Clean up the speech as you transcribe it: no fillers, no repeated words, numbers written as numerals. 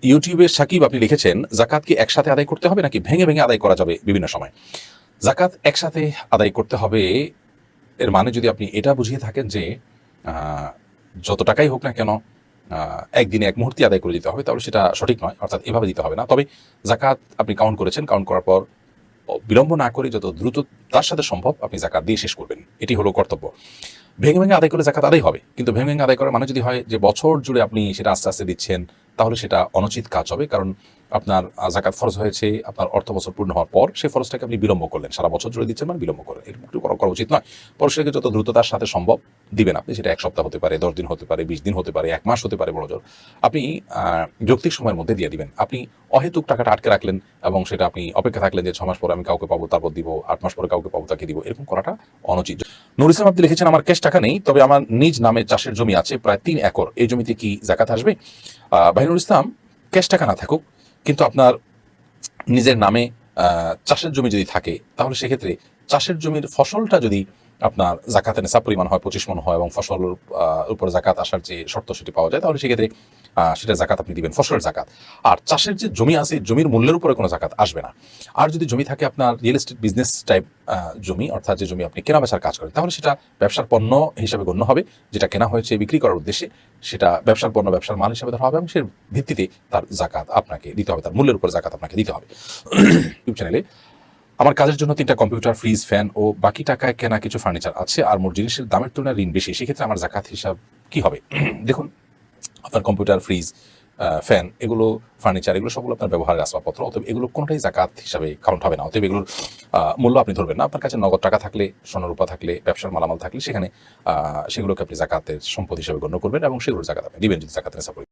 ইউটিউবে সাকিব আপনি লিখেছেন, জাকাত কি একসাথে আদায় করতে হবে নাকি ভেঙে ভেঙে আদায় করা যাবে বিভিন্ন সময়? জাকাত একসাথে আদায় করতে হবে, এর মানে যদি আপনি এটা বুঝিয়ে থাকেন যে আহ, যত টাকাই হোক না কেন একদিনে এক মুহূর্তে আদায় করে দিতে হবে, তাহলে সেটা সঠিক নয়। অর্থাৎ এভাবে দিতে হবে না। তবে জাকাত আপনি কাউন্ট করেছেন, কাউন্ট করার পর বিলম্ব না করে যত দ্রুত তার সাথে সম্ভব আপনি জাকাত দিয়ে শেষ করবেন, এটি হলো কর্তব্য। ভেঙে ভেঙে আদায় করে জাকাত আদায় হবে, কিন্তু ভেঙে ভেঙে আদায় করার মানে যদি হয় যে বছর জুড়ে আপনি সেটা আস্তে আস্তে দিচ্ছেন, তাহলে সেটা অনুচিত কাজ হবে। কারণ আপনার জাকাত ফরজ হয়েছে আপনার অর্থ বছর পূর্ণ হওয়ার পর, সেই ফরজটাকে আপনি বিলম্ব করলেন, সারা বছর জুড়ে দিচ্ছেন মানে বিলম্ব করেন, এরকম একটু করা উচিত নয়। পরশুটাকে যত দ্রুততার সাথে সম্ভব দিবেন আপনি, সেটা এক সপ্তাহ হতে পারে, 10 দিন হতে পারে, 20 দিন হতে পারে, 1 মাস হতে পারে, বড় জোর আপনি যৌক্তিক সময়ের মধ্যে দিয়ে দিবেন। আপনি অহেতুক টাকাটা আটকে রাখলেন এবং সেটা আপনি অপেক্ষা থাকলেন যে 6 মাস পরে আমি কাউকে পাবো তারপর দিব, 8 মাস পরে কাউকে পাবো তাকে দিব, এরকম করাটা অনুচিত। নুর ইসলাম আপনি লিখেছেন, আমার ক্যাশ টাকা নেই, তবে আমার নিজ নামে চাষের জমি আছে প্রায় 3 একর, এই জমিতে কি জাকাত আসবে? ভাই নুর ইসলাম, ক্যাশ টাকা না থাকুক কিন্তু আপনার নিজের নামে চাষের জমি যদি থাকে, তাহলে সেক্ষেত্রে চাষের জমির ফসলটা যদি আপনার জাকাতের নেশাব পরিমাণ হয়, 25 মণ হয়, এবং ফসলের উপর জাকাত আসার যে শর্ত সেটি পাওয়া যায়, তাহলে সেক্ষেত্রে সেটা জাকাত আপনি দিবেন, ফসলের জাকাত। আর চাষের যে জমি আছে, জমির মূল্যের উপরে কোনো জাকাত আসবে না। আর যদি জমি থাকে আপনার রিয়েল এস্টেট বিজনেস টাইপ জমি, অর্থাৎ যে জমি আপনি কেনা বেচার কাজ করেন, তাহলে সেটা ব্যবসার পণ্য হিসাবে গণ্য হবে। যেটা কেনা হয়েছে বিক্রি করার উদ্দেশ্যে, সেটা ব্যবসার পণ্য, ব্যবসার মাল হিসাবে ধরা হবে, এবং সে ভিত্তিতে তার জাকাত আপনাকে দিতে হবে, তার মূল্যের উপর জাকাত আপনাকে দিতে হবে। ইউটিউব চ্যানেলে আমার কাজের জন্য 3টা কম্পিউটার, ফ্রিজ, ফ্যান ও বাকি টাকায় কেনা কিছু ফার্নিচার আছে, আর মোট জিনিসের দামের তুলনায় ঋণ বেশি, সেক্ষেত্রে আমার জাকাত হিসাব কি হবে? দেখুন, আপনার কম্পিউটার, ফ্রিজ, ফ্যান, এগুলো ফার্নিচার, এগুলো সবগুলো আপনার ব্যবহারের আসবাবপত্র, অতএব এগুলো কোনোটাই জাকাত হিসাবে কাউন্ট হবে না। অতএব এগুলোর মূল্য আপনি ধরবেন না। আপনার কাছে নগদ টাকা থাকলে, স্বর্ণরূপা থাকলে, ব্যবসার মালামাল থাকলে, সেখানে সেগুলোকে আপনি জাকাতের সম্পদ হিসাবে গণ্য করবেন এবং সেগুলোর জাকাত আপনি দিবেন যদি জাকাতের নেশাব